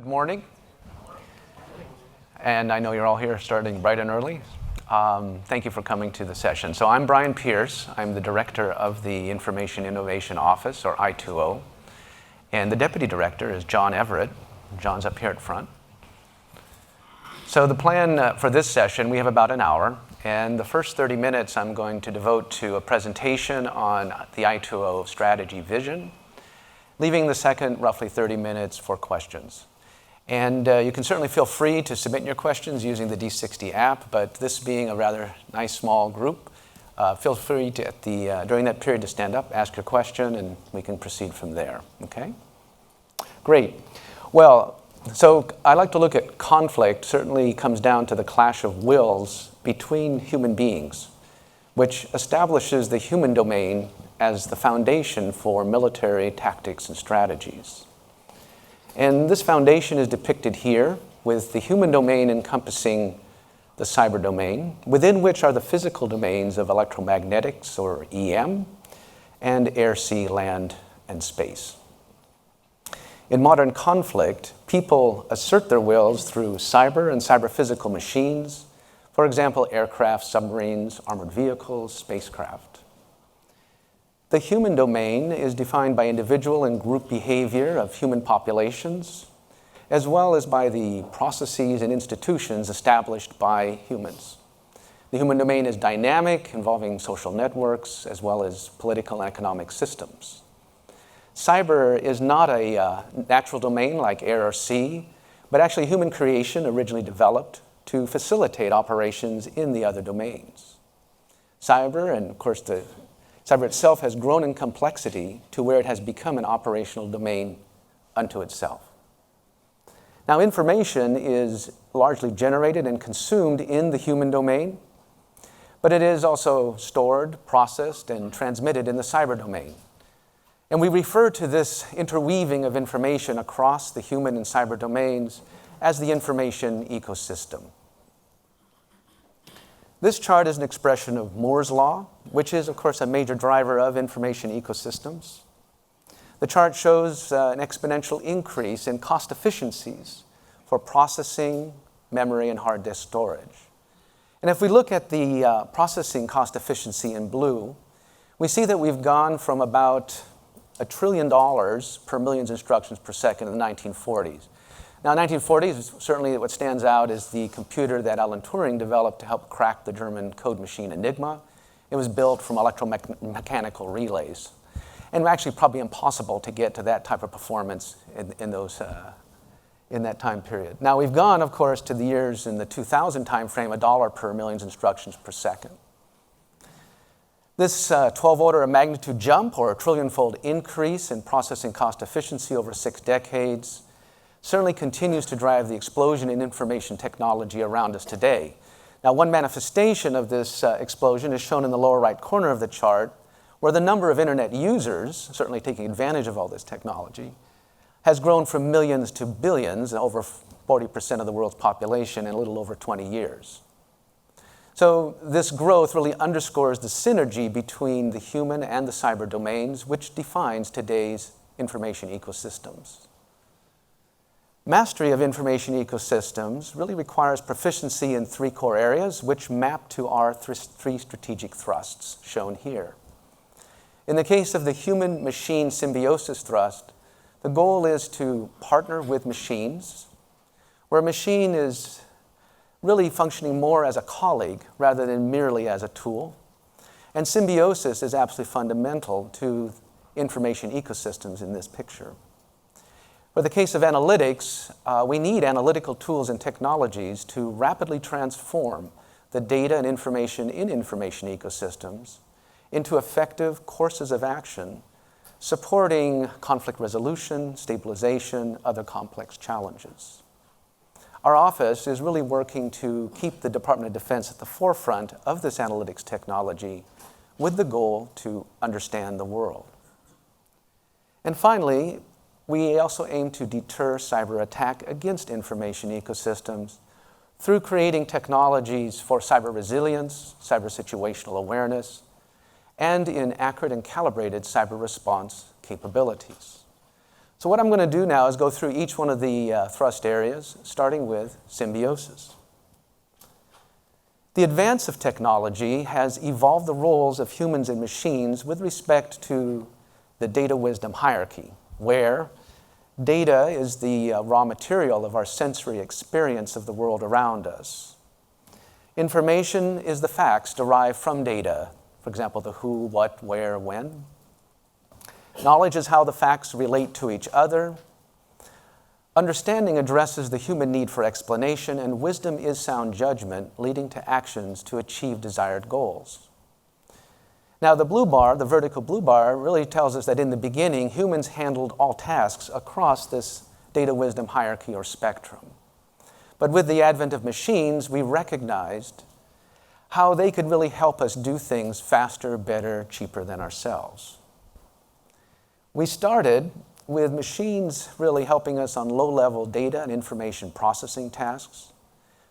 Good morning, and I know you're all here starting bright and early. Thank you for coming to the session. So I'm Brian Pierce. I'm the director of the Information Innovation Office, or I2O, and the deputy director is John Everett. John's up here at front. So the plan for this session, we have about an hour, and the first 30 minutes I'm going to devote to a presentation on the I2O strategy vision, leaving the second roughly 30 minutes for questions. And you can certainly feel free to submit your questions using the D60 app, but this being a rather nice small group, feel free to, during that period to stand up, ask your question, and we can proceed from there, okay? Great. Well, so I like to look at conflict, certainly comes down to the clash of wills between human beings, which establishes the human domain as the foundation for military tactics and strategies. And this foundation is depicted here with the human domain encompassing the cyber domain, within which are the physical domains of electromagnetics, or EM, and air, sea, land, and space. In modern conflict, people assert their wills through cyber and cyber-physical machines, for example, aircraft, submarines, armored vehicles, spacecraft. The human domain is defined by individual and group behavior of human populations, as well as by the processes and institutions established by humans. The human domain is dynamic, involving social networks, as well as political and economic systems. Cyber is not a natural domain like air or sea, but actually human creation originally developed to facilitate operations in the other domains. Cyber, and of course cyber itself, has grown in complexity to where it has become an operational domain unto itself. Now, information is largely generated and consumed in the human domain, but it is also stored, processed, and transmitted in the cyber domain. And we refer to this interweaving of information across the human and cyber domains as the information ecosystem. This chart is an expression of Moore's law, which is, of course, a major driver of information ecosystems. The chart shows an exponential increase in cost efficiencies for processing, memory, and hard disk storage. And if we look at the processing cost efficiency in blue, we see that we've gone from about $1 trillion per million instructions per second in the 1940s. Now, in the 1940s, certainly what stands out is the computer that Alan Turing developed to help crack the German code machine Enigma. It was built from electromechanical relays, and actually probably impossible to get to that type of performance in that time period. Now, we've gone, of course, to the years in the 2000 time frame, $1 per million instructions per second. This 12-order of magnitude jump, or a trillion-fold increase in processing cost efficiency over 6 decades, certainly continues to drive the explosion in information technology around us today. Now, one manifestation of this explosion is shown in the lower right corner of the chart, where the number of internet users, certainly taking advantage of all this technology, has grown from millions to billions, over 40% of the world's population in a little over 20 years. So this growth really underscores the synergy between the human and the cyber domains, which defines today's information ecosystems. Mastery of information ecosystems really requires proficiency in 3 core areas, which map to our 3 strategic thrusts shown here. In the case of the human-machine symbiosis thrust, the goal is to partner with machines, where a machine is really functioning more as a colleague rather than merely as a tool. And symbiosis is absolutely fundamental to information ecosystems in this picture. For the case of analytics, we need analytical tools and technologies to rapidly transform the data and information in information ecosystems into effective courses of action, supporting conflict resolution, stabilization, other complex challenges. Our office is really working to keep the Department of Defense at the forefront of this analytics technology with the goal to understand the world. And finally, we also aim to deter cyber attack against information ecosystems through creating technologies for cyber resilience, cyber situational awareness, and in accurate and calibrated cyber response capabilities. So what I'm going to do now is go through each one of the thrust areas, starting with symbiosis. The advance of technology has evolved the roles of humans and machines with respect to the data wisdom hierarchy, where data is the raw material of our sensory experience of the world around us. Information is the facts derived from data, for example, the who, what, where, when. Knowledge is how the facts relate to each other. Understanding addresses the human need for explanation, and wisdom is sound judgment, leading to actions to achieve desired goals. Now, the blue bar, the vertical blue bar, really tells us that in the beginning, humans handled all tasks across this data wisdom hierarchy or spectrum. But with the advent of machines, we recognized how they could really help us do things faster, better, cheaper than ourselves. We started with machines really helping us on low-level data and information processing tasks,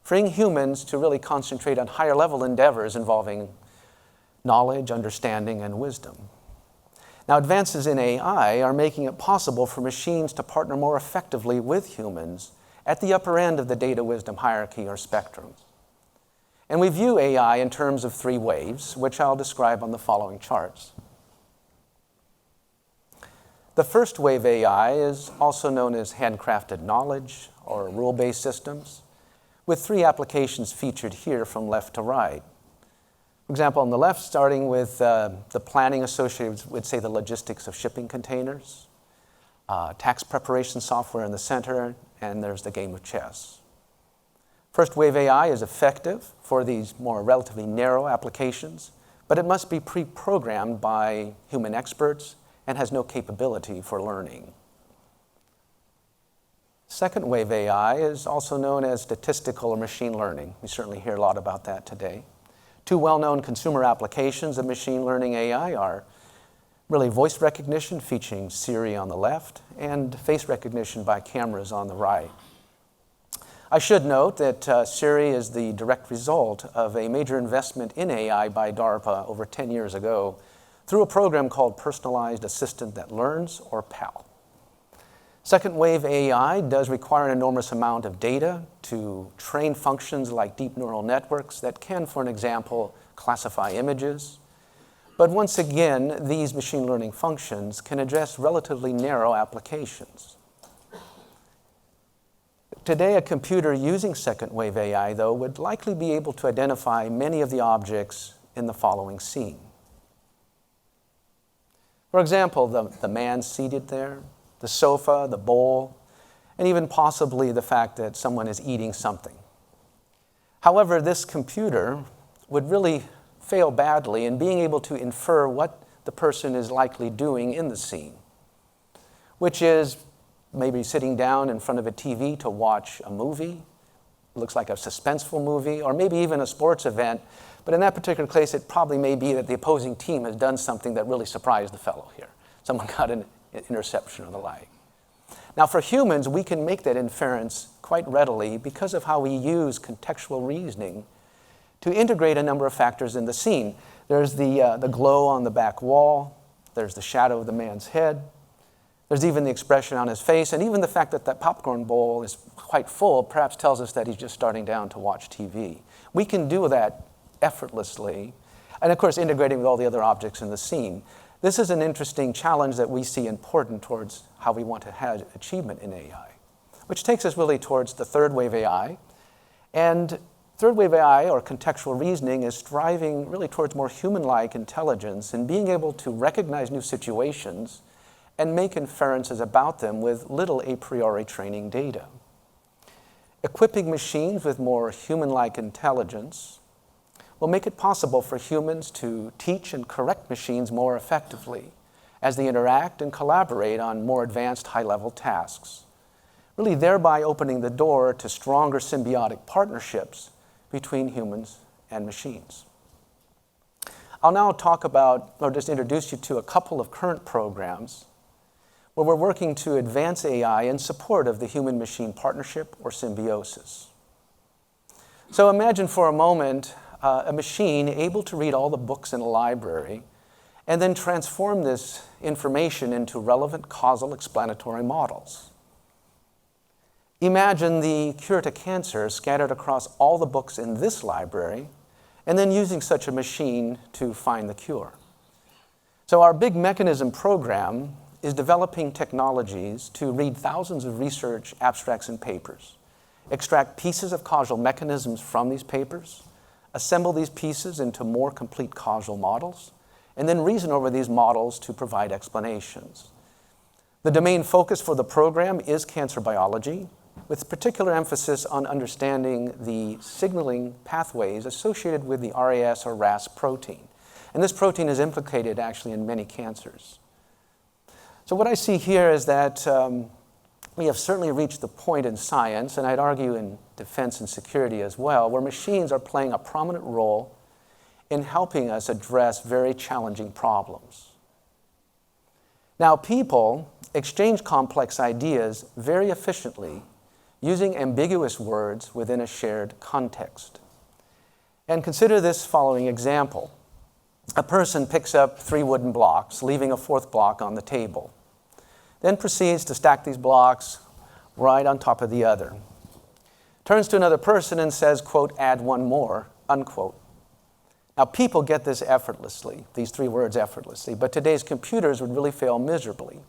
freeing humans to really concentrate on higher-level endeavors involving knowledge, understanding, and wisdom. Now, advances in AI are making it possible for machines to partner more effectively with humans at the upper end of the data wisdom hierarchy or spectrum. And we view AI in terms of three waves, which I'll describe on the following charts. The first wave AI is also known as handcrafted knowledge or rule-based systems, with three applications featured here from left to right. For example, on the left, starting with the planning associated with, say, the logistics of shipping containers, tax preparation software in the center, and there's the game of chess. First wave AI is effective for these more relatively narrow applications, but it must be pre-programmed by human experts and has no capability for learning. Second wave AI is also known as statistical or machine learning. We certainly hear a lot about that today. Two well-known consumer applications of machine learning AI are really voice recognition featuring Siri on the left and face recognition by cameras on the right. I should note that Siri is the direct result of a major investment in AI by DARPA over 10 years ago through a program called Personalized Assistant That Learns, or PAL. Second wave AI does require an enormous amount of data to train functions like deep neural networks that can, for an example, classify images. But once again, these machine learning functions can address relatively narrow applications. Today, a computer using second wave AI, though, would likely be able to identify many of the objects in the following scene. For example, the man seated there, the sofa, the bowl, and even possibly the fact that someone is eating something. However, this computer would really fail badly in being able to infer what the person is likely doing in the scene, which is maybe sitting down in front of a TV to watch a movie. It looks like a suspenseful movie, or maybe even a sports event. But in that particular case, it probably may be that the opposing team has done something that really surprised the fellow here. Someone got an interception or the like. Now, for humans, we can make that inference quite readily because of how we use contextual reasoning to integrate a number of factors in the scene. There's the glow on the back wall. There's the shadow of the man's head. There's even the expression on his face, and even the fact that that popcorn bowl is quite full perhaps tells us that he's just starting down to watch TV. We can do that effortlessly, and of course integrating with all the other objects in the scene. This is an interesting challenge that we see important towards how we want to have achievement in AI, which takes us really towards the third wave AI. And third wave AI, or contextual reasoning, is striving really towards more human-like intelligence and being able to recognize new situations and make inferences about them with little a priori training data. Equipping machines with more human-like intelligence will make it possible for humans to teach and correct machines more effectively as they interact and collaborate on more advanced high-level tasks, really thereby opening the door to stronger symbiotic partnerships between humans and machines. I'll now talk about, or just introduce you to a couple of current programs where we're working to advance AI in support of the human-machine partnership, or symbiosis. So imagine for a moment a machine able to read all the books in a library and then transform this information into relevant causal explanatory models. Imagine the cure to cancer scattered across all the books in this library, and then using such a machine to find the cure. So our big mechanism program is developing technologies to read thousands of research abstracts and papers, extract pieces of causal mechanisms from these papers, assemble these pieces into more complete causal models, and then reason over these models to provide explanations. The domain focus for the program is cancer biology, with particular emphasis on understanding the signaling pathways associated with the RAS or RAS protein. And this protein is implicated actually in many cancers. So what I see here is that we have certainly reached the point in science, and I'd argue in defense and security as well, where machines are playing a prominent role in helping us address very challenging problems. Now, people exchange complex ideas very efficiently using ambiguous words within a shared context. And consider this following example. A person picks up 3 wooden blocks, leaving a 4th block on the table, then proceeds to stack these blocks right on top of the other. Turns to another person and says, quote, "add 1 more," unquote. Now, people get this effortlessly, these 3 words effortlessly, but today's computers would really fail miserably.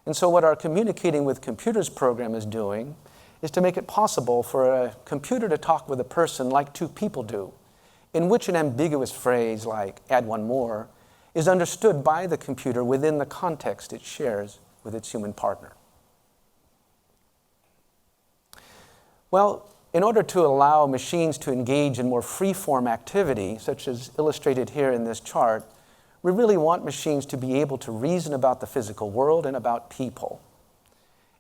And so what our Communicating with Computers program is doing is to make it possible for a computer to talk with a person like 2 people do, in which an ambiguous phrase like "add 1 more" is understood by the computer within the context it shares with its human partner. Well, in order to allow machines to engage in more free-form activity, such as illustrated here in this chart, we really want machines to be able to reason about the physical world and about people.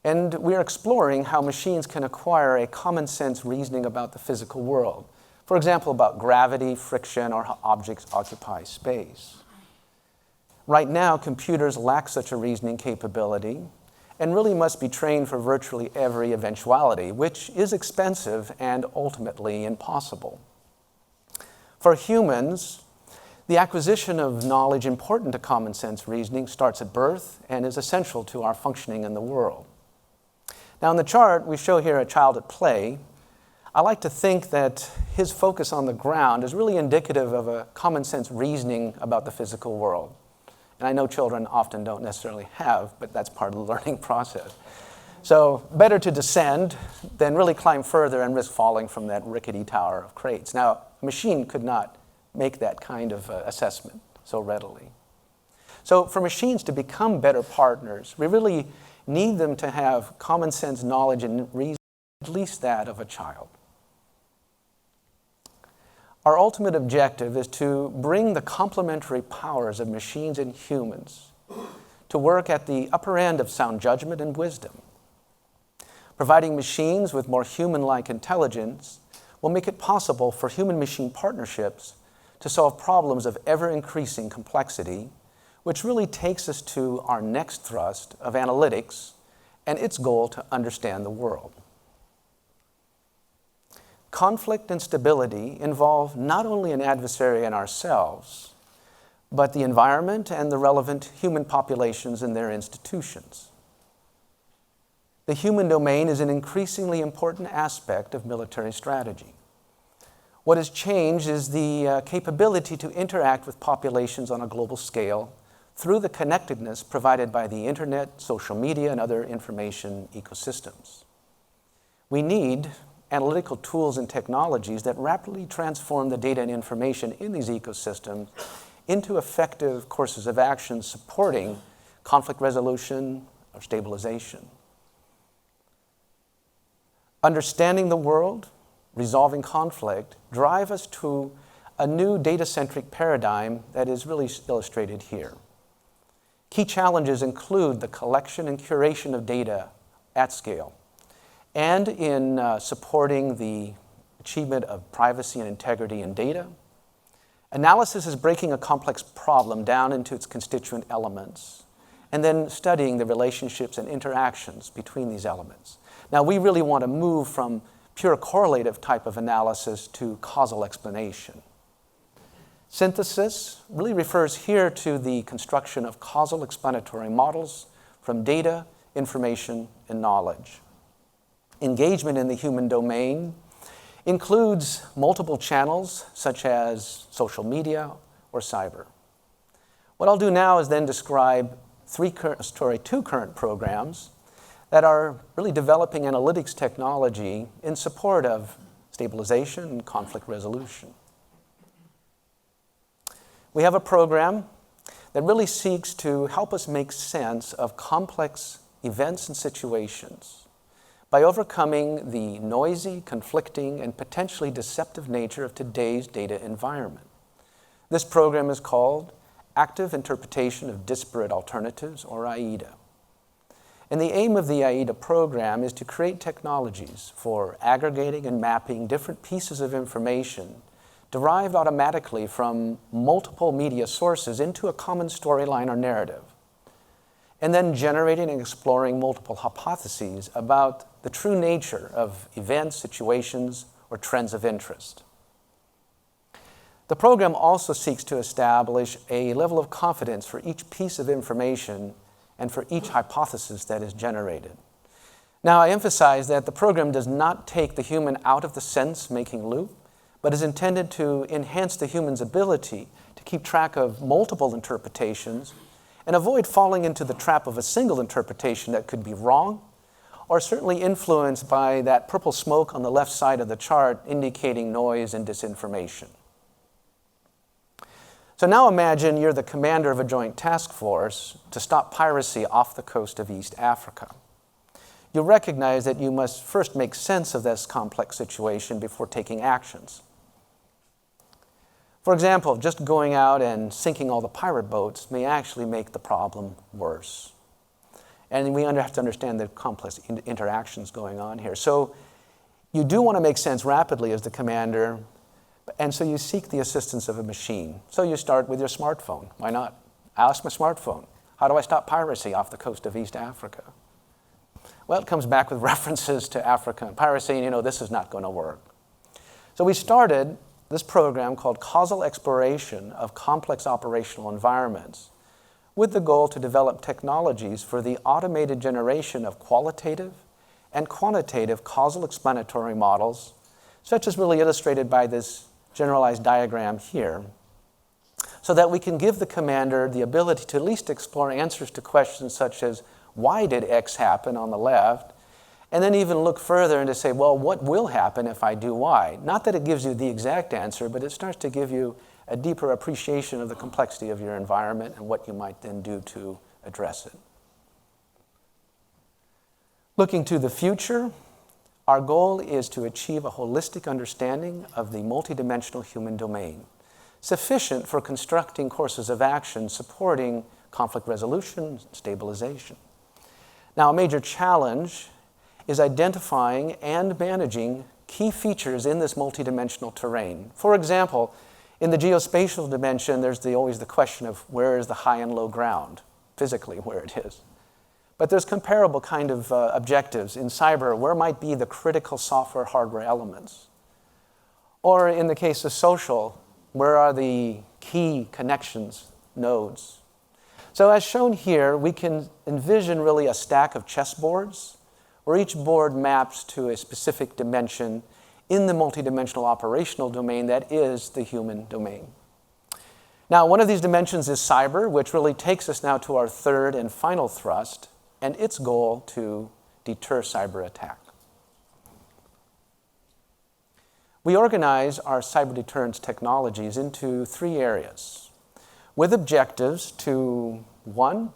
And we're exploring how machines can acquire a common sense reasoning about the physical world. For example, about gravity, friction, or how objects occupy space. Right now, computers lack such a reasoning capability and really must be trained for virtually every eventuality, which is expensive and ultimately impossible. For humans, the acquisition of knowledge important to common sense reasoning starts at birth and is essential to our functioning in the world. Now, in the chart, we show here a child at play. I like to think that his focus on the ground is really indicative of a common sense reasoning about the physical world. And I know children often don't necessarily have, but that's part of the learning process. So better to descend than really climb further and risk falling from that rickety tower of crates. Now, a machine could not make that kind of assessment so readily. So for machines to become better partners, we really need them to have common sense knowledge and reason, at least that of a child. Our ultimate objective is to bring the complementary powers of machines and humans to work at the upper end of sound judgment and wisdom. Providing machines with more human-like intelligence will make it possible for human-machine partnerships to solve problems of ever-increasing complexity, which really takes us to our next thrust of analytics and its goal to understand the world. Conflict and stability involve not only an adversary and ourselves, but the environment and the relevant human populations and their institutions. The human domain is an increasingly important aspect of military strategy. What has changed is the capability to interact with populations on a global scale through the connectedness provided by the internet, social media, and other information ecosystems. We need analytical tools and technologies that rapidly transform the data and information in these ecosystems into effective courses of action supporting conflict resolution or stabilization. Understanding the world, resolving conflict, drive us to a new data-centric paradigm that is really illustrated here. Key challenges include the collection and curation of data at scale, and in supporting the achievement of privacy and integrity in data. Analysis is breaking a complex problem down into its constituent elements, and then studying the relationships and interactions between these elements. Now, we really want to move from pure correlative type of analysis to causal explanation. Synthesis really refers here to the construction of causal explanatory models from data, information, and knowledge. Engagement in the human domain includes multiple channels such as social media or cyber. What I'll do now is then describe two current programs that are really developing analytics technology in support of stabilization and conflict resolution. We have a program that really seeks to help us make sense of complex events and situations by overcoming the noisy, conflicting, and potentially deceptive nature of today's data environment. This program is called Active Interpretation of Disparate Alternatives, or AIDA. And the aim of the AIDA program is to create technologies for aggregating and mapping different pieces of information derived automatically from multiple media sources into a common storyline or narrative, and then generating and exploring multiple hypotheses about the true nature of events, situations, or trends of interest. The program also seeks to establish a level of confidence for each piece of information and for each hypothesis that is generated. Now, I emphasize that the program does not take the human out of the sense-making loop, but is intended to enhance the human's ability to keep track of multiple interpretations and avoid falling into the trap of a single interpretation that could be wrong, or certainly influenced by that purple smoke on the left side of the chart indicating noise and disinformation. So now imagine you're the commander of a joint task force to stop piracy off the coast of East Africa. You recognize that you must first make sense of this complex situation before taking actions. For example, just going out and sinking all the pirate boats may actually make the problem worse. And we have to understand the complex interactions going on here. So you do want to make sense rapidly as the commander, and so you seek the assistance of a machine. So you start with your smartphone. Why not? Ask my smartphone, how do I stop piracy off the coast of East Africa? Well, it comes back with references to Africa and piracy, and this is not going to work. So we started this program called Causal Exploration of Complex Operational Environments with the goal to develop technologies for the automated generation of qualitative and quantitative causal explanatory models, such as really illustrated by this generalized diagram here, so that we can give the commander the ability to at least explore answers to questions such as, why did X happen on the left? And then even look further and to say, well, what will happen if I do Y? Not that it gives you the exact answer, but it starts to give you a deeper appreciation of the complexity of your environment and what you might then do to address it. Looking to the future, our goal is to achieve a holistic understanding of the multidimensional human domain, sufficient for constructing courses of action supporting conflict resolution and stabilization. Now, a major challenge is identifying and managing key features in this multidimensional terrain. For example, in the geospatial dimension, there's always the question of where is the high and low ground, physically where it is. But there's comparable kind of objectives in cyber. Where might be the critical software hardware elements? Or in the case of social, where are the key connections, nodes? So as shown here, we can envision really a stack of chessboards where each board maps to a specific dimension in the multidimensional operational domain that is the human domain. Now, one of these dimensions is cyber, which really takes us now to our third and final thrust, and its goal to deter cyber attack. We organize our cyber deterrence technologies into three areas, with objectives to, one,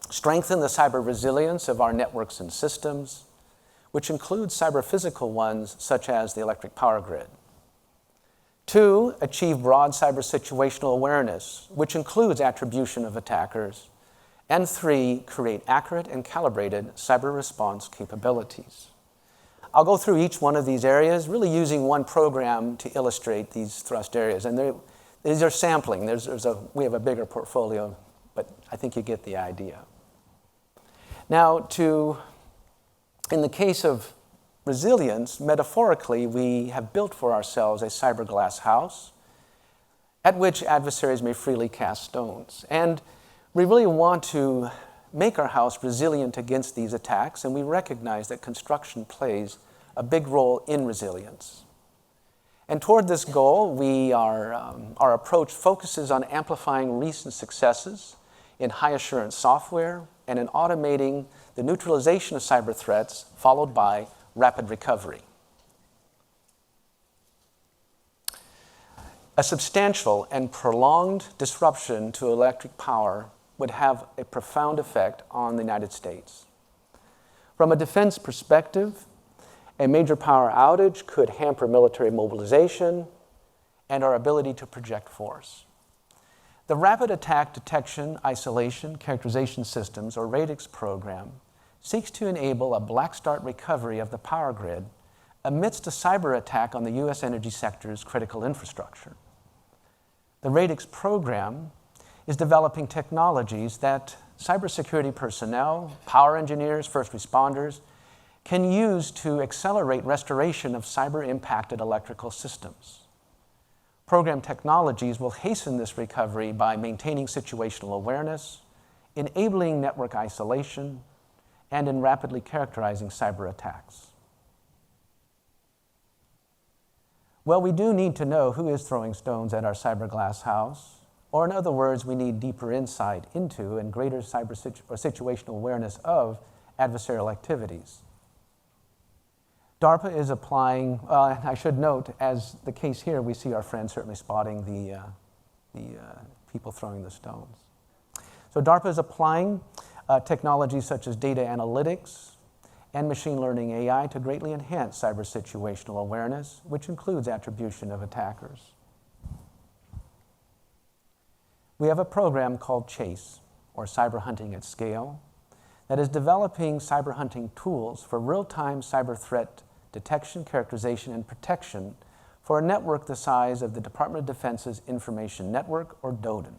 strengthen the cyber resilience of our networks and systems, which includes cyber-physical ones such as the electric power grid. Two, achieve broad cyber situational awareness, which includes attribution of attackers. And three, create accurate and calibrated cyber response capabilities. I'll go through each one of these areas, really using one program to illustrate these thrust areas. And these are sampling. We have a bigger portfolio, but I think you get the idea. Now, in the case of resilience, metaphorically, we have built for ourselves a cyber glass house at which adversaries may freely cast stones. And we really want to make our house resilient against these attacks, and we recognize that construction plays a big role in resilience. And toward this goal, our approach focuses on amplifying recent successes in high assurance software and in automating the neutralization of cyber threats, followed by rapid recovery. A substantial and prolonged disruption to electric power would have a profound effect on the United States. From a defense perspective, a major power outage could hamper military mobilization and our ability to project force. The Rapid Attack Detection, Isolation, Characterization Systems, or RADIX program, seeks to enable a black start recovery of the power grid amidst a cyber attack on the U.S. energy sector's critical infrastructure. The RADIX program is developing technologies that cybersecurity personnel, power engineers, first responders can use to accelerate restoration of cyber-impacted electrical systems. Program technologies will hasten this recovery by maintaining situational awareness, enabling network isolation, and in rapidly characterizing cyber attacks. Well, we do need to know who is throwing stones at our cyberglass house, or in other words, we need deeper insight into and greater situational awareness of adversarial activities. DARPA is applying, I should note, as the case here, we see our friends certainly spotting the people throwing the stones. So DARPA is applying technologies such as data analytics and machine learning AI to greatly enhance cyber situational awareness, which includes attribution of attackers. We have a program called CHASE, or Cyber Hunting at Scale, that is developing cyber hunting tools for real-time cyber threat detection, characterization, and protection for a network the size of the Department of Defense's Information Network, or DoDIN.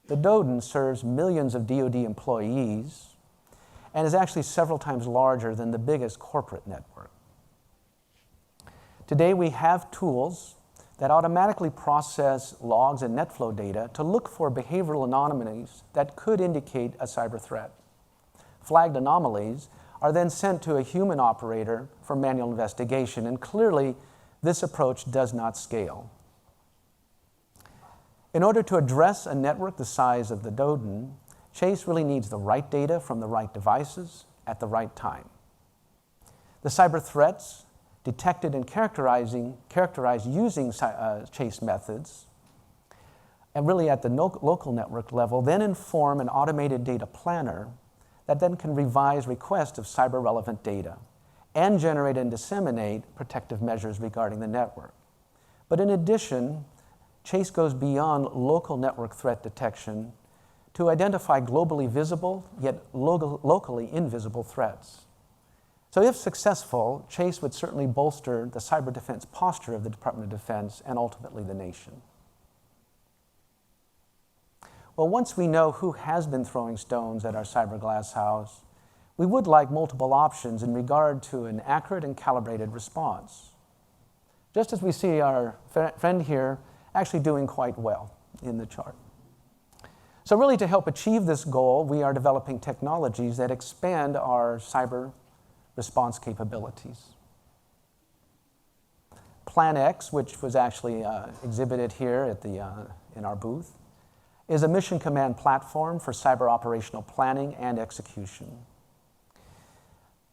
The DoDIN serves millions of DoD employees and is actually several times larger than the biggest corporate network. Today, we have tools that automatically process logs and NetFlow data to look for behavioral anomalies that could indicate a cyber threat. Flagged anomalies are then sent to a human operator for manual investigation, and clearly, this approach does not scale. In order to address a network the size of the DoDIN, CHASE really needs the right data from the right devices at the right time. The cyber threats detected and characterized using CHASE methods, and really at the local network level, then inform an automated data planner that then can revise requests of cyber-relevant data and generate and disseminate protective measures regarding the network. But in addition, CHASE goes beyond local network threat detection to identify globally visible, yet locally invisible threats. So if successful, CHASE would certainly bolster the cyber defense posture of the Department of Defense and ultimately the nation. Well, once we know who has been throwing stones at our cyberglass house, we would like multiple options in regard to an accurate and calibrated response. Just as we see our friend here actually doing quite well in the chart. So really, to help achieve this goal, we are developing technologies that expand our cyber response capabilities. Plan X, which was actually exhibited here at in our booth, is a mission command platform for cyber operational planning and execution.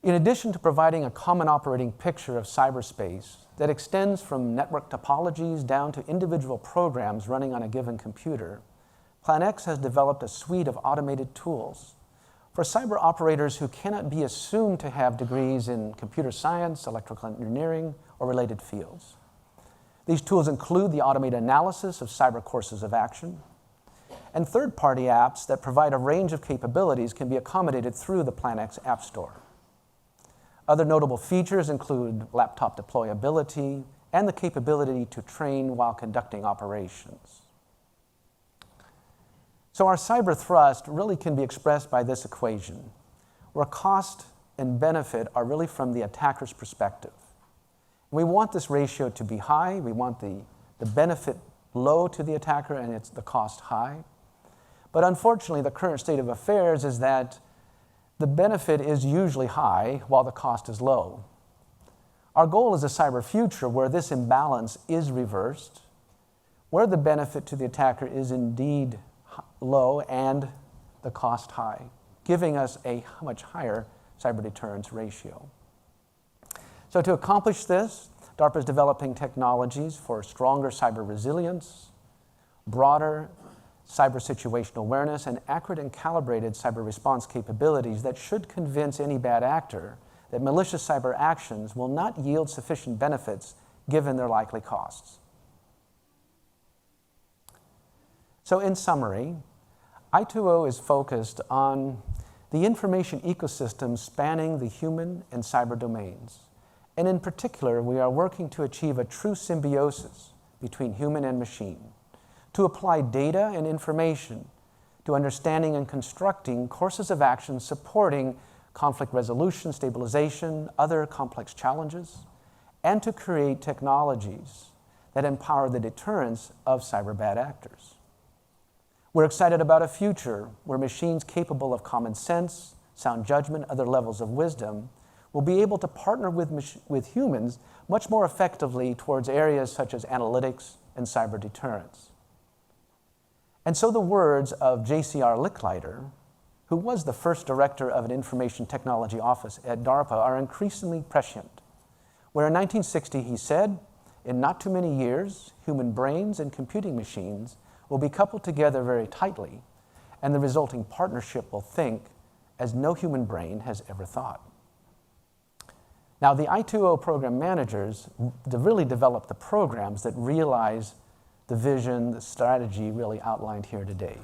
In addition to providing a common operating picture of cyberspace that extends from network topologies down to individual programs running on a given computer, Plan X has developed a suite of automated tools for cyber operators who cannot be assumed to have degrees in computer science, electrical engineering, or related fields. These tools include the automated analysis of cyber courses of action, and third-party apps that provide a range of capabilities can be accommodated through the Plan X App Store. Other notable features include laptop deployability and the capability to train while conducting operations. So our cyber thrust really can be expressed by this equation, where cost and benefit are really from the attacker's perspective. We want this ratio to be high. We want the benefit low to the attacker and it's the cost high. But unfortunately, the current state of affairs is that the benefit is usually high while the cost is low. Our goal is a cyber future where this imbalance is reversed, where the benefit to the attacker is indeed low and the cost high, giving us a much higher cyber deterrence ratio. So to accomplish this, DARPA is developing technologies for stronger cyber resilience, broader cyber situational awareness, and accurate and calibrated cyber response capabilities that should convince any bad actor that malicious cyber actions will not yield sufficient benefits given their likely costs. So in summary, I2O is focused on the information ecosystem spanning the human and cyber domains. And in particular, we are working to achieve a true symbiosis between human and machine, to apply data and information to understanding and constructing courses of action supporting conflict resolution, stabilization, other complex challenges, and to create technologies that empower the deterrence of cyber bad actors. We're excited about a future where machines capable of common sense, sound judgment, other levels of wisdom will be able to partner with humans much more effectively towards areas such as analytics and cyber deterrence. And so the words of J.C.R. Licklider, who was the first director of an information technology office at DARPA, are increasingly prescient, where in 1960 he said, "In not too many years, human brains and computing machines will be coupled together very tightly, and the resulting partnership will think as no human brain has ever thought." Now, the I2O program managers really develop the programs that realize the vision, the strategy really outlined here today.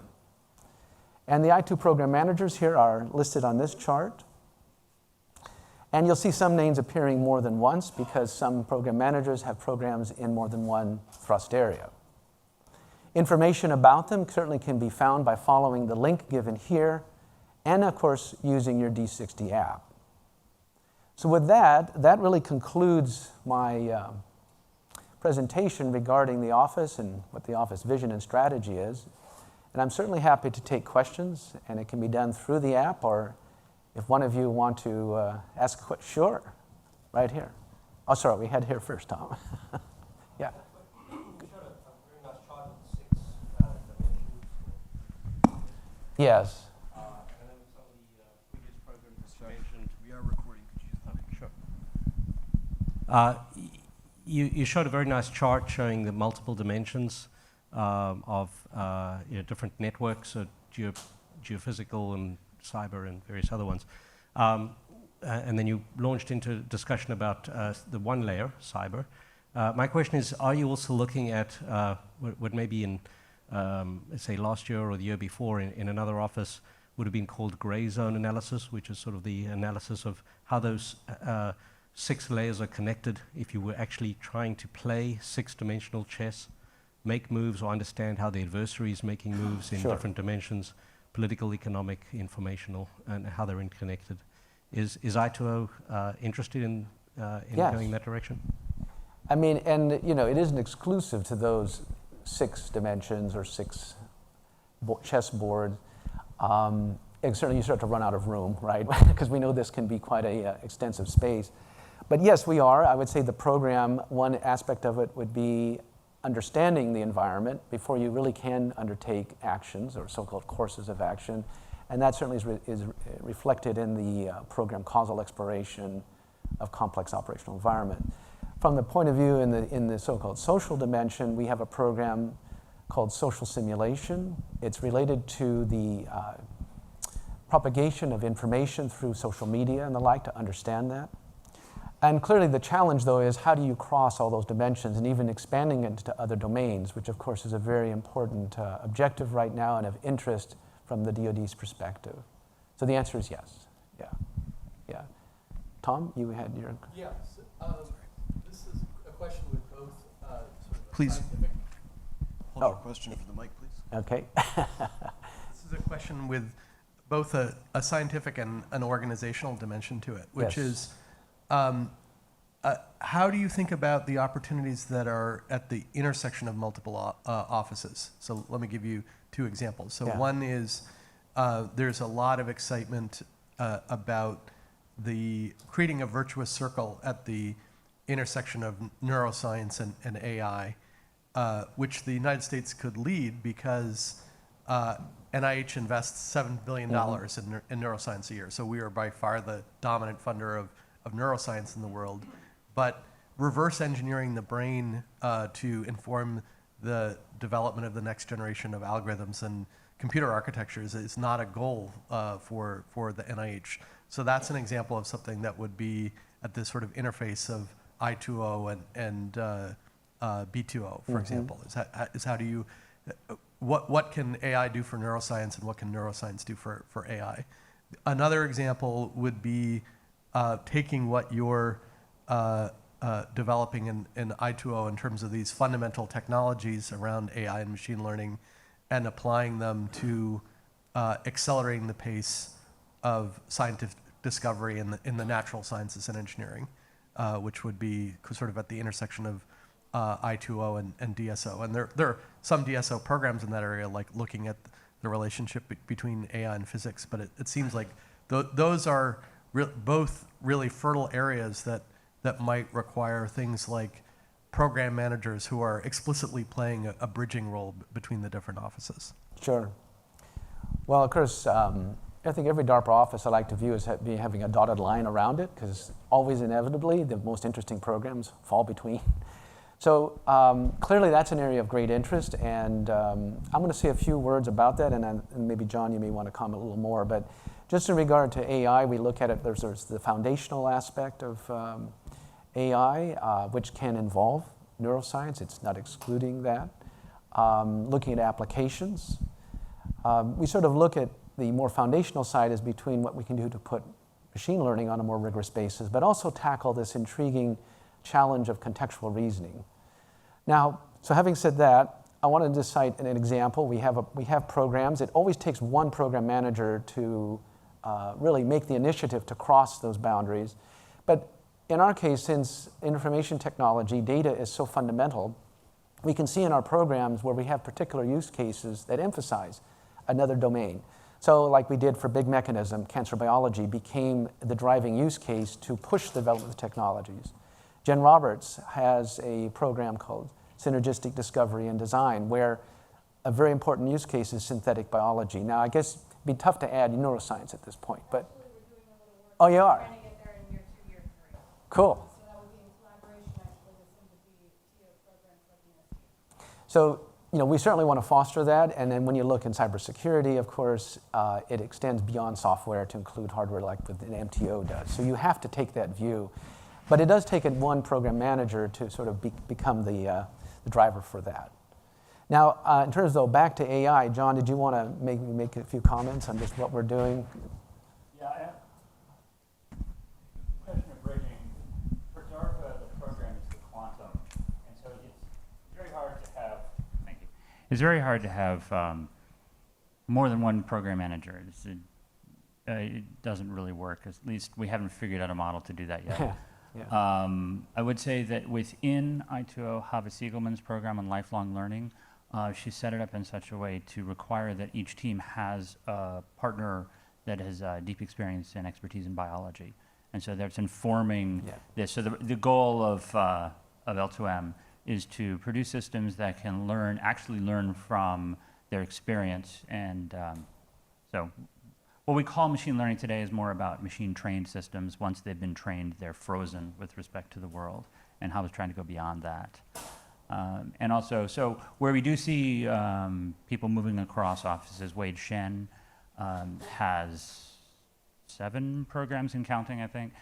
And the I2 program managers here are listed on this chart. And you'll see some names appearing more than once because some program managers have programs in more than one thrust area. Information about them certainly can be found by following the link given here and, of course, using your D60 app. So with that really concludes my presentation regarding the office and what the office vision and strategy is. And I'm certainly happy to take questions, and it can be done through the app, or if one of you want to ask a question, sure, right here. Oh, sorry, we had here first, Tom. Yeah. You showed a very nice chart of 6 dimensions. Yes. And then some of the previous programs you mentioned. We are recording. Could you just sure. You showed a very nice chart showing the multiple dimensions of different networks, so geophysical and cyber and various other ones. And then you launched into discussion about the one layer, cyber. My question is, are you also looking at what maybe in, let's say, last year or the year before in another office would have been called gray zone analysis, which is sort of the analysis of how those 6 layers are connected if you were actually trying to play 6-dimensional chess, make moves or understand how the adversary is making moves in different dimensions, political, economic, informational, and how they're interconnected. Is I2O interested in going in that direction? I mean, and it isn't exclusive to those 6 dimensions or 6 chessboard. And certainly you start to run out of room, right? Because we know this can be quite a extensive space. But yes, we are. I would say the program, one aspect of it would be understanding the environment before you really can undertake actions or so-called courses of action. And that certainly is reflected in the program causal exploration of complex operational environment. From the point of view in the so-called social dimension, we have a program called social simulation. It's related to the propagation of information through social media and the like, to understand that. And clearly the challenge, though, is how do you cross all those dimensions and even expanding it to other domains, which of course is a very important objective right now and of interest from the DoD's perspective. So the answer is yes. Yeah. Tom, you had your... Yes. This is a question with both sort of Please. Scientific... Hold your question for the mic, please. Okay. This is a question with both a scientific and an organizational dimension to it, which Yes. is how do you think about the opportunities that are at the intersection of multiple offices? So let me give you two examples. So Yeah. one is there's a lot of excitement about the creating a virtuous circle at the intersection of neuroscience and AI, which the United States could lead because NIH invests $7 billion in neuroscience a year. So we are by far the dominant funder of neuroscience in the world. But reverse engineering the brain to inform the development of the next generation of algorithms and computer architectures is not a goal for the NIH. So that's an example of something that would be at this sort of interface of I2O and B2O, for example. Is how do you, what can AI do for neuroscience and what can neuroscience do for AI? Another example would be taking what you're developing in I2O in terms of these fundamental technologies around AI and machine learning and applying them to accelerating the pace of scientific discovery in the natural sciences and engineering, which would be sort of at the intersection of I2O and DSO. And there are some DSO programs in that area, like looking at the relationship between AI and physics, but it seems like those are both really fertile areas that might require things like program managers who are explicitly playing a bridging role between the different offices. Sure. Well, of course, I think every DARPA office I like to view as having a dotted line around it, because always inevitably the most interesting programs fall between. So clearly that's an area of great interest, and I'm going to say a few words about that, and maybe John, you may want to comment a little more. But just in regard to AI, we look at it, there's the foundational aspect of AI, which can involve neuroscience. It's not excluding that. Looking at applications. We sort of look at the more foundational side as between what we can do to put machine learning on a more rigorous basis, but also tackle this intriguing challenge of contextual reasoning. Now, so having said that, I wanted to cite an example. We have programs. It always takes one program manager to really make the initiative to cross those boundaries. But in our case, since information technology, data is so fundamental, we can see in our programs where we have particular use cases that emphasize another domain. So like we did for Big Mechanism, cancer biology became the driving use case to push the development of technologies. Jen Roberts has a program called Synergistic Discovery and Design, where a very important use case is synthetic biology. Now, I guess it'd be tough to add neuroscience at this point, but... Actually, we're doing a little work. Oh, you are? We're trying to get there in year 2, year 3. Cool. So that would be in collaboration, actually, with some of the TO programs like UNSC. So, we certainly want to foster that, and then when you look in cybersecurity, of course, it extends beyond software to include hardware like what an MTO does. So you have to take that view. But it does take one program manager to sort of become the driver for that. Now, in terms, though, back to AI, John, did you want to make a few comments on just what we're doing? Yeah, I have a question of bridging. For DARPA, the program is the quantum, and so it's very hard to have, thank you. It's very hard to have more than one program manager. It doesn't really work. At least we haven't figured out a model to do that yet. Yeah. I would say that within I2O, Hava Siegelman's program on lifelong learning, she set it up in such a way to require that each team has a partner that has deep experience and expertise in biology. And so that's informing this. So the goal of L2M is to produce systems that can actually learn from their experience. And so what we call machine learning today is more about machine-trained systems. Once they've been trained, they're frozen with respect to the world, and Hava's trying to go beyond that. And also, so where we do see people moving across offices, Wade Shen has 7 programs and counting, I think.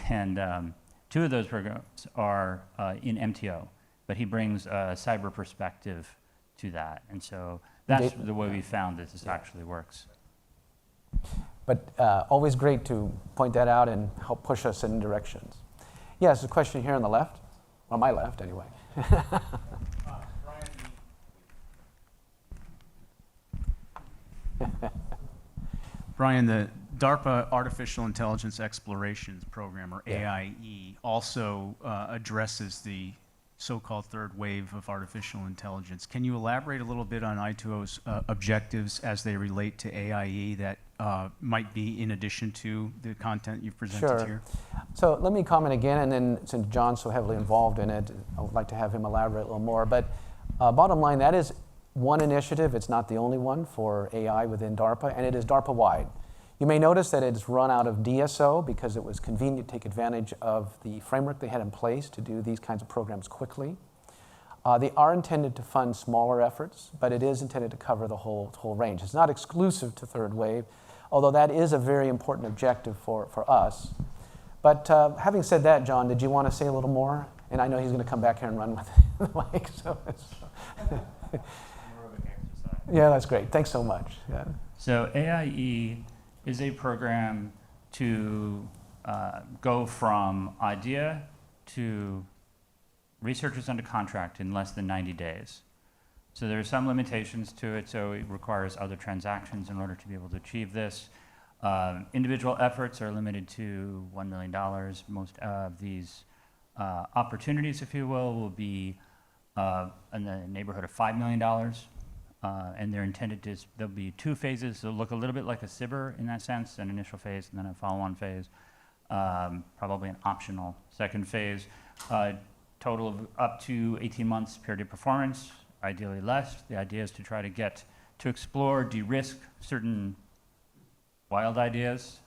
And 2 of those programs are in MTO, but he brings a cyber perspective to that. And so that's the way we found that this actually works. But always great to point that out and help push us in directions. Yes, a question here on the left. On my left, anyway. Brian, the DARPA Artificial Intelligence Explorations Program, or AIE, also addresses the so-called third wave of artificial intelligence. Can you elaborate a little bit on I2O's objectives as they relate to AIE that might be in addition to the content you've presented here? So let me comment again, and then since John's so heavily involved in it, I would like to have him elaborate a little more. But bottom line, that is one initiative. It's not the only one for AI within DARPA, and it is DARPA-wide. You may notice that it's run out of DSO because it was convenient to take advantage of the framework they had in place to do these kinds of programs quickly. They are intended to fund smaller efforts, but it is intended to cover the whole range. It's not exclusive to third wave, although that is a very important objective for us. But having said that, John, did you want to say a little more? And I know he's going to come back here and run with the mic. So yeah, that's great. Thanks so much. Yeah. So AIE is a program to go from idea to researchers under contract in less than 90 days. So there are some limitations to it, so it requires other transactions in order to be able to achieve this. Individual efforts are limited to $1 million. Most of these opportunities, if you will be in the neighborhood of $5 million. And they're intended to, there'll be two phases. They'll look a little bit like a SIBR in that sense, an initial phase and then a follow-on phase, probably an optional second phase. Total of up to 18 months period of performance, ideally less. The idea is to try to explore, de-risk certain wild ideas.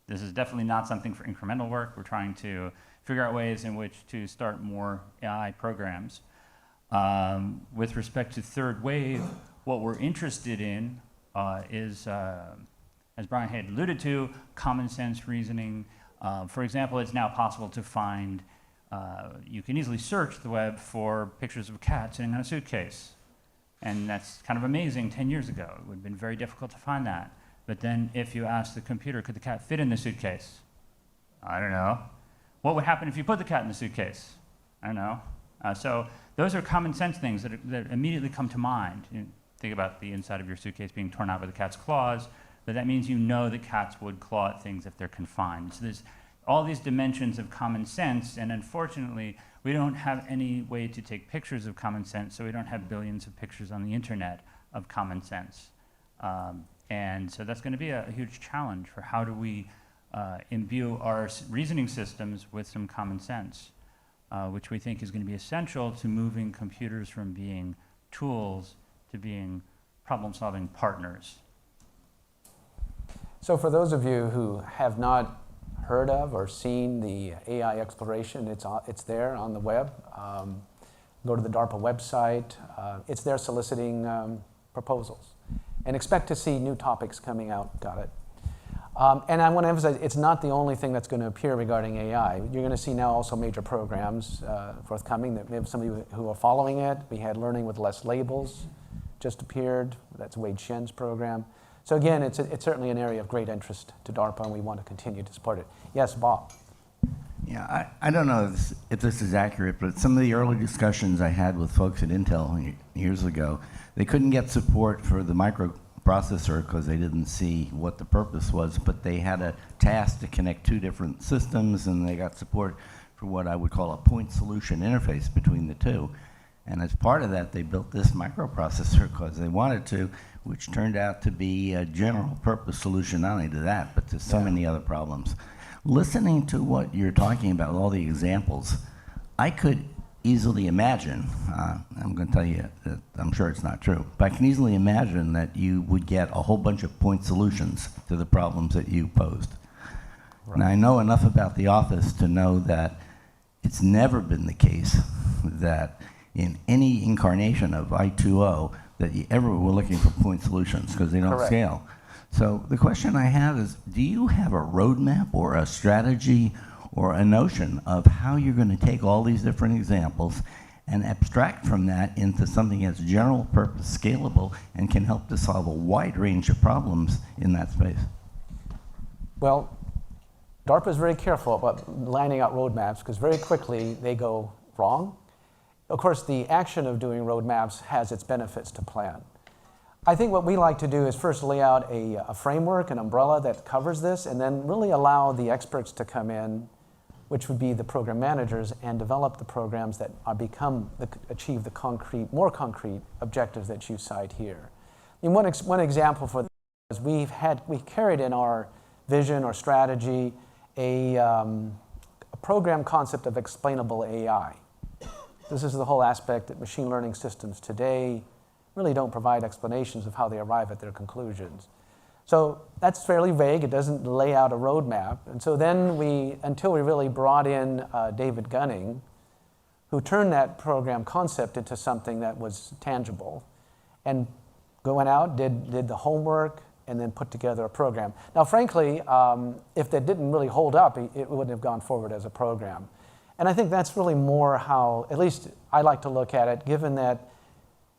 This is definitely not something for incremental work. We're trying to figure out ways in which to start more AI programs. With respect to third wave, what we're interested in is, as Brian had alluded to, common sense reasoning. For example, it's now possible to find, you can easily search the web for pictures of a cat sitting on a suitcase. And that's kind of amazing. 10 years ago, it would have been very difficult to find that. But then if you ask the computer, could the cat fit in the suitcase? I don't know. What would happen if you put the cat in the suitcase? I don't know. So those are common sense things that immediately come to mind. You think about the inside of your suitcase being torn out by the cat's claws, but that means you know that cats would claw at things if they're confined. So there's all these dimensions of common sense, and unfortunately, we don't have any way to take pictures of common sense, so we don't have billions of pictures on the internet of common sense. And so that's going to be a huge challenge for how do we imbue our reasoning systems with some common sense. Which we think is going to be essential to moving computers from being tools to being problem-solving partners. So for those of you who have not heard of or seen the AI exploration, it's there on the web. Go to the DARPA website. It's there soliciting proposals. And expect to see new topics coming out. Got it. And I want to emphasize, it's not the only thing that's going to appear regarding AI. You're going to see now also major programs forthcoming that maybe some of you who are following it. We had Learning with Less Labels just appeared. That's Wade Shen's program. So again, it's certainly an area of great interest to DARPA, and we want to continue to support it. Yes, Bob. Yeah, I don't know if this is accurate, but some of the early discussions I had with folks at Intel years ago, they couldn't get support for the microprocessor because they didn't see what the purpose was, but they had a task to connect two different systems, and they got support for what I would call a point solution interface between the two. And as part of that, they built this microprocessor because they wanted to, which turned out to be a general purpose solution, not only to that, but to so many other problems. Listening to what you're talking about, all the examples, I could easily imagine, I'm going to tell you that I'm sure it's not true, but I can easily imagine that you would get a whole bunch of point solutions to the problems that you posed. Right. Now, I know enough about the office to know that it's never been the case that in any incarnation of I2O that you ever were looking for point solutions because they don't Correct. Scale. So the question I have is, do you have a roadmap or a strategy or a notion of how you're going to take all these different examples and abstract from that into something that's general purpose, scalable, and can help to solve a wide range of problems in that space? Well, DARPA is very careful about lining out roadmaps because very quickly they go wrong. Of course, the action of doing roadmaps has its benefits to plan. I think what we like to do is first lay out a framework, an umbrella that covers this, and then really allow the experts to come in, which would be the program managers, and develop the programs that achieve the more concrete objectives that you cite here. I mean, one example for this is we carried in our vision or strategy a program concept of explainable AI. This is the whole aspect that machine learning systems today really don't provide explanations of how they arrive at their conclusions. So that's fairly vague. It doesn't lay out a roadmap. And so then until we really brought in David Gunning, who turned that program concept into something that was tangible, and went out, did the homework, and then put together a program. Now, frankly, if that didn't really hold up, it wouldn't have gone forward as a program. And I think that's really more how, at least I like to look at it, given that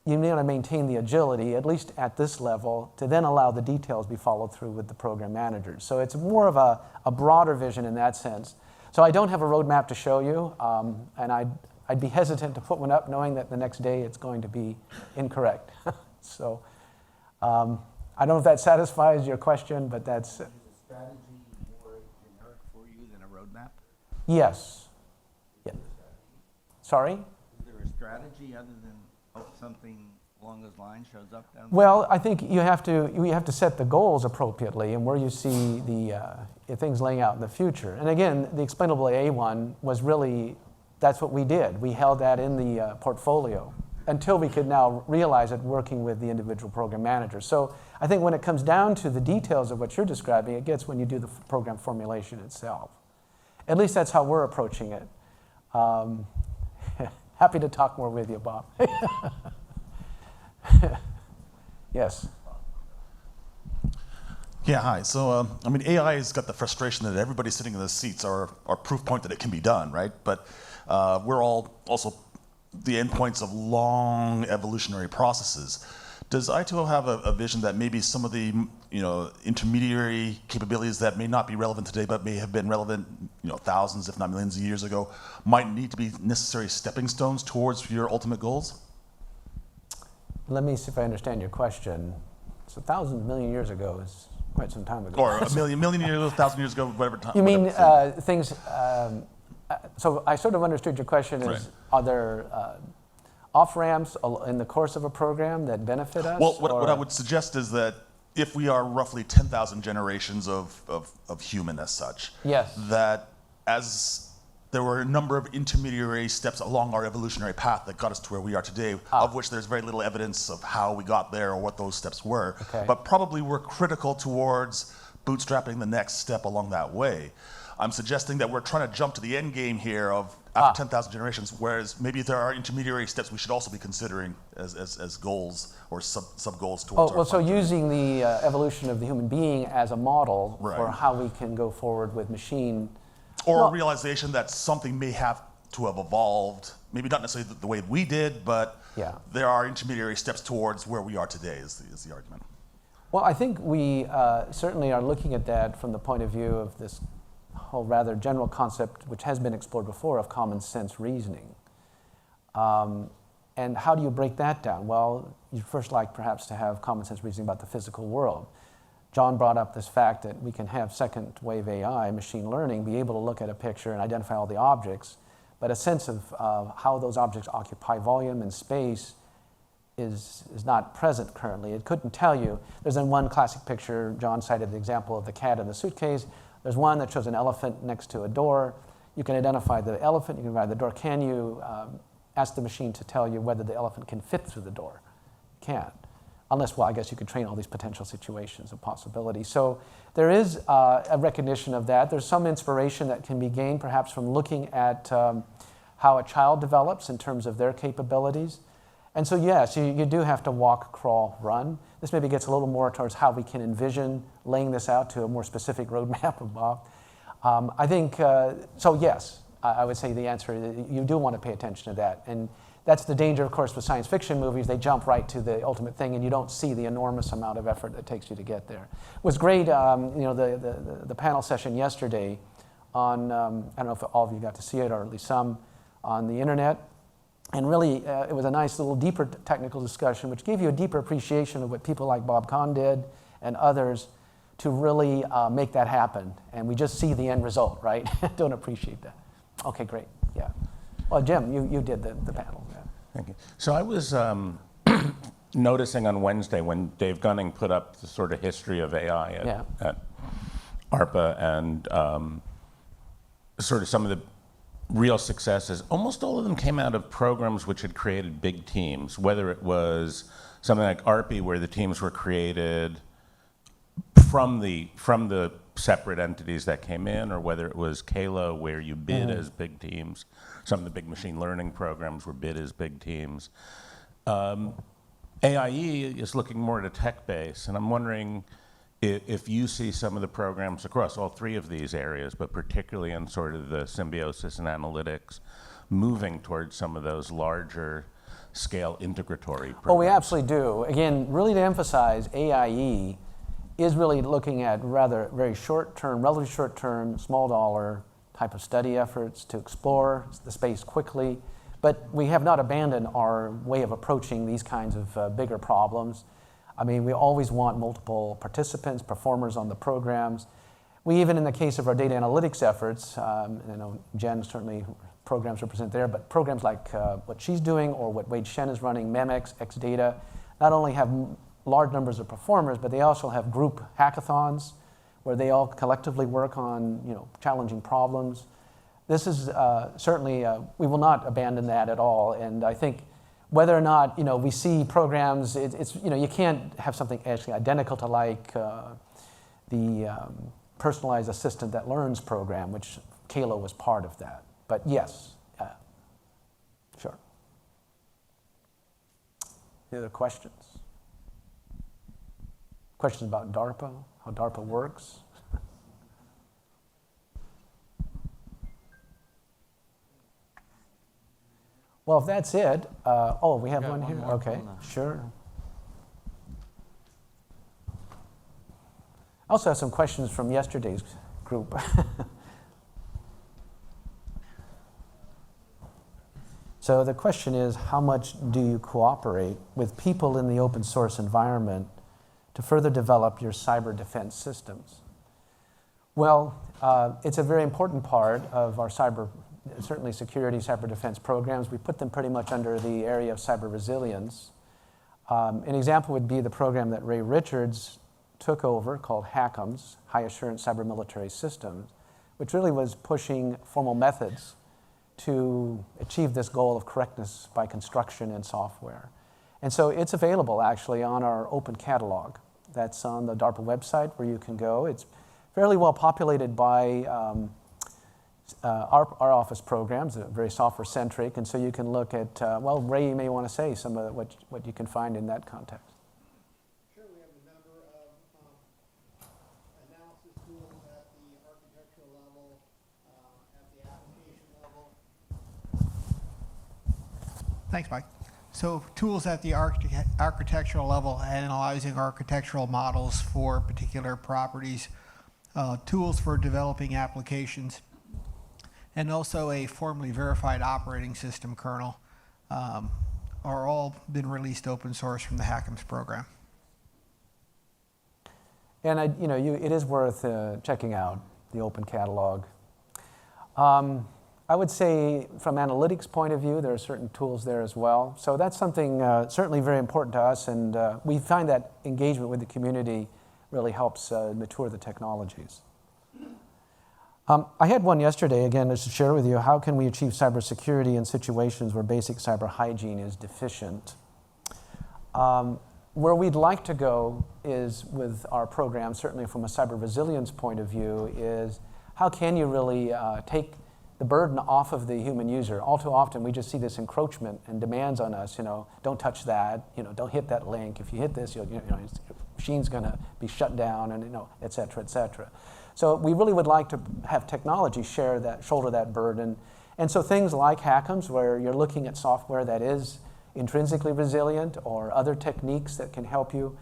you need to maintain the agility, at least at this level, to then allow the details be followed through with the program managers. So it's more of a broader vision in that sense. So I don't have a roadmap to show you, and I'd be hesitant to put one up knowing that the next day it's going to be incorrect. So I don't know if that satisfies your question, but that's... Is a strategy more generic for you than a roadmap? Yes. Yeah. Sorry? Is there a strategy other than hope something along those lines shows up down there? Well, I think you have to set the goals appropriately and where you see the things laying out in the future. And again, the explainable AI one was really, that's what we did. We held that in the portfolio until we could now realize it working with the individual program managers. So I think when it comes down to the details of what you're describing, it gets when you do the program formulation itself. At least that's how we're approaching it. Happy to talk more with you, Bob. Yes. Yeah, hi. So, I mean, AI has got the frustration that everybody sitting in the seats are proof point that it can be done, right? But we're all also the endpoints of long evolutionary processes. Does I2O have a vision that maybe some of the intermediary capabilities that may not be relevant today but may have been relevant thousands if not millions of years ago might need to be necessary stepping stones towards your ultimate goals? Let me see if I understand your question. So thousands, million years ago is quite some time ago. Or a million years, 1,000 years ago, whatever time. You mean things, so I sort of understood your question Right. is, are there off-ramps in the course of a program that benefit us? Well, what I would suggest is that if we are roughly 10,000 generations of human as such, Yes. that as there were a number of intermediary steps along our evolutionary path that got us to where we are today, of which there's very little evidence of how we got there or what those steps were, Okay. but probably we're critical towards bootstrapping the next step along that way. I'm suggesting that we're trying to jump to the end game here of after 10,000 generations, whereas maybe there are intermediary steps we should also be considering as goals or sub-goals towards well, so using the evolution of the human being as a model Right. for how we can go forward with machine. Or Well- a realization that something may have to have evolved, maybe not necessarily the way we did, but Yeah. there are intermediary steps towards where we are today is the argument. Well, I think we certainly are looking at that from the point of view of this whole rather general concept, which has been explored before, of common sense reasoning. And how do you break that down? Well, you'd first like perhaps to have common sense reasoning about the physical world. John brought up this fact that we can have second wave AI, machine learning, be able to look at a picture and identify all the objects, but a sense of how those objects occupy volume and space is not present currently. It couldn't tell you. There's one classic picture, John cited the example of the cat in the suitcase. There's one that shows an elephant next to a door. You can identify the elephant, you can identify the door. Can you ask the machine to tell you whether the elephant can fit through the door? It can't. Unless, well, I guess you could train all these potential situations of possibility. So there is a recognition of that. There's some inspiration that can be gained perhaps from looking at how a child develops in terms of their capabilities. And so yes, you do have to walk, crawl, run. This maybe gets a little more towards how we can envision laying this out to a more specific roadmap of Bob. I think, so yes, I would say the answer is you do want to pay attention to that. And that's the danger, of course, with science fiction movies. They jump right to the ultimate thing, and you don't see the enormous amount of effort that takes you to get there. It was great, the panel session yesterday on, I don't know if all of you got to see it, or at least some, on the internet. And really, it was a nice little deeper technical discussion, which gave you a deeper appreciation of what people like Bob Kahn did and others to really make that happen. And we just see the end result, right? Don't appreciate that. Okay, great. Yeah. Well, Jim, you did the panel. Yeah. Thank you. So I was noticing on Wednesday when Dave Gunning put up the sort of history of AI at ARPA and sort of some of the real successes, almost all of them came out of programs which had created big teams, whether it was something like ARPI where the teams were created from the separate entities that came in, or whether it was CALO where you bid as big teams. Some of the big machine learning programs were bid as big teams. AIE is looking more at a tech base, and I'm wondering if you see some of the programs across all three of these areas, but particularly in sort of the symbiosis and analytics, moving towards some of those larger scale integratory programs. Oh, we absolutely do. Again, really to emphasize, AIE is really looking at rather very short-term, relatively short-term, small dollar type of study efforts to explore the space quickly. But we have not abandoned our way of approaching these kinds of bigger problems. I mean, we always want multiple participants, performers on the programs. We even, in the case of our data analytics efforts, you know, Jen certainly programs represent there, but programs like what she's doing or what Wade Shen is running, MEMX, XData, not only have large numbers of performers, but they also have group hackathons where they all collectively work on, you know, challenging problems. This is certainly, we will not abandon that at all. And I think whether or not, you know, we see programs, it's, you know, you can't have something actually identical to like the personalized assistant that learns program, which CALO was part of that. But yes, sure. Any other questions? Questions about DARPA, how DARPA works? Well, if that's it, oh, we have one here? Okay, sure. I also have some questions from yesterday's group. So the question is, how much do you cooperate with people in the open source environment to further develop your cyber defense systems? Well, it's a very important part of our certainly security, cyber defense programs. We put them pretty much under the area of cyber resilience. An example would be the program that Ray Richards took over called HACMS, High Assurance Cyber Military Systems, which really was pushing formal methods to achieve this goal of correctness by construction and software. And so it's available actually on our open catalog. That's on the DARPA website where you can go. It's fairly well populated by our office programs, very software-centric, and so you can look at, well, Ray, you may want to say some of what you can find in that context. Sure, we have a number of analysis tools at the architectural level, at the application level. Thanks, Mike. So tools at the architectural level, analyzing architectural models for particular properties, tools for developing applications, and also a formally verified operating system kernel are all been released open source from the HACMS program. And it is worth checking out the open catalog. I would say from analytics point of view, there are certain tools there as well. So that's something certainly very important to us, and we find that engagement with the community really helps mature the technologies. I had one yesterday, again, just to share with you, how can we achieve cybersecurity in situations where basic cyber hygiene is deficient? Where we'd like to go is with our program, certainly from a cyber resilience point of view, is how can you really take the burden off of the human user? All too often, we just see this encroachment and demands on us, don't touch that, don't hit that link. If you hit this, your machine's gonna be shut down, and et cetera, et cetera. So we really would like to have technology shoulder that burden. And so things like HACMS, where you're looking at software that is intrinsically resilient, or other techniques that can help you,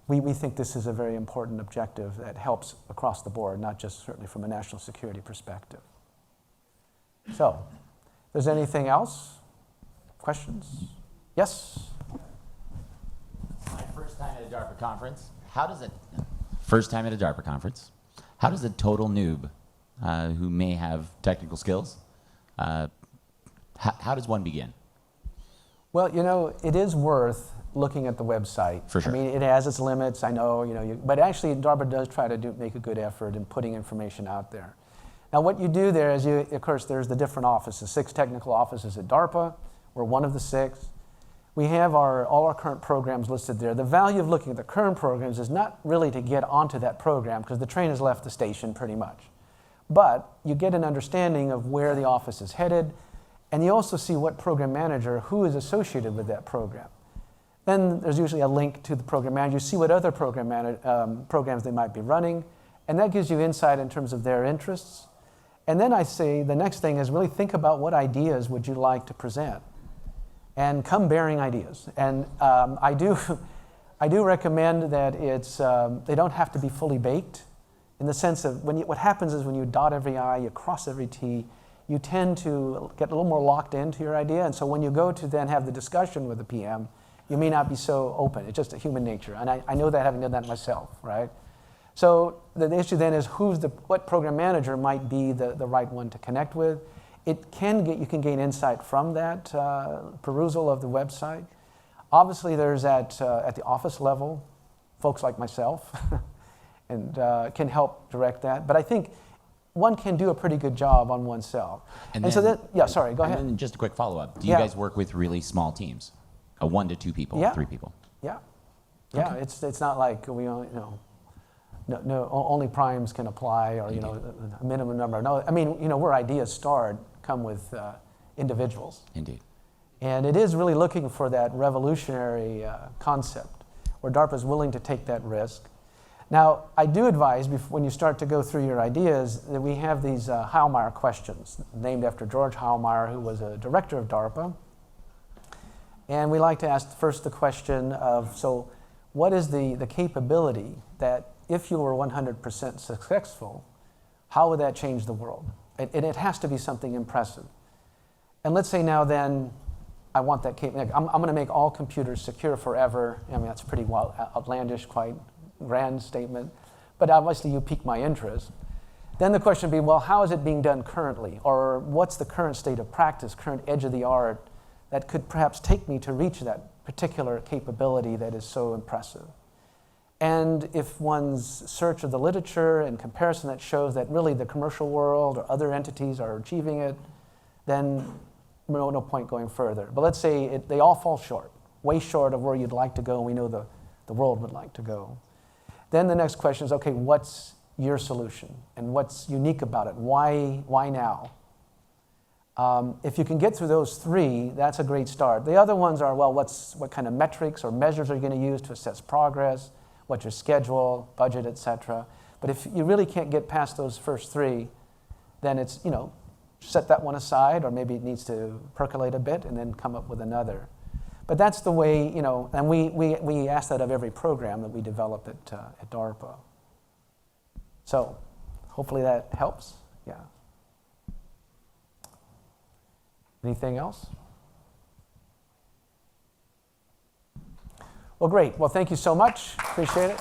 we think this is a very important objective that helps across the board, not just certainly from a national security perspective. So there's anything else? Questions? Yes? My first time at a DARPA conference. First time at a DARPA conference. How does a total noob who may have technical skills, how does one begin? Well, you know, it is worth looking at the website. For sure. I mean, it has its limits, I know, but actually DARPA does try to make a good effort in putting information out there. Now, what you do there is, of course, there's the different offices, 6 technical offices at DARPA. We're one of the 6. We have all our current programs listed there. The value of looking at the current programs is not really to get onto that program, because the train has left the station pretty much. But you get an understanding of where the office is headed, and you also see what program manager, who is associated with that program. Then there's usually a link to the program manager. You see what other programs they might be running, and that gives you insight in terms of their interests. And then I say the next thing is really think about what ideas would you like to present, and come bearing ideas. And I do recommend that they don't have to be fully baked, in the sense of what happens is when you dot every I, you cross every T, you tend to get a little more locked into your idea. And so when you go to then have the discussion with the PM, you may not be so open. It's just a human nature. And I know that, having done that myself, right? So the issue then is what program manager might be the right one to connect with. You can gain insight from that perusal of the website. Obviously, there's at the office level, folks like myself, and can help direct that. But I think one can do a pretty good job on oneself. Sorry, go ahead. And then just a quick follow-up. Do you guys work with really small teams? 1 to 2 people, 3 people? Yeah. Yeah, okay. It's not like we only, only primes can apply, or a minimum number. No, I mean, where ideas come with individuals. Indeed. And it is really looking for that revolutionary concept where DARPA is willing to take that risk. Now, I do advise, when you start to go through your ideas, that we have these Heilmeyer questions, named after George Heilmeyer, who was a director of DARPA. And we like to ask first the question of, so what is the capability that if you were 100% successful, how would that change the world? And it has to be something impressive. And let's say now then, I want that capability. I'm going to make all computers secure forever. I mean, that's pretty outlandish, quite grand statement. But obviously you pique my interest. Then the question would be, well, how is it being done currently? Or what's the current state of practice, current edge of the art, that could perhaps take me to reach that particular capability that is so impressive? And if one's search of the literature and comparison that shows that really the commercial world or other entities are achieving it, then no point going further. But let's say they all fall short, way short of where you'd like to go, and we know the world would like to go. Then the next question is, okay, what's your solution? And what's unique about it? Why now? If you can get through those 3, that's a great start. The other ones are, well, what kind of metrics or measures are you going to use to assess progress? What's your schedule, budget, etc. But if you really can't get past those first 3, then it's, set that one aside, or maybe it needs to percolate a bit and then come up with another. But that's the way, and we ask that of every program that we develop at DARPA. So hopefully that helps. Yeah. Anything else? Well, great. Well, thank you so much. Appreciate it.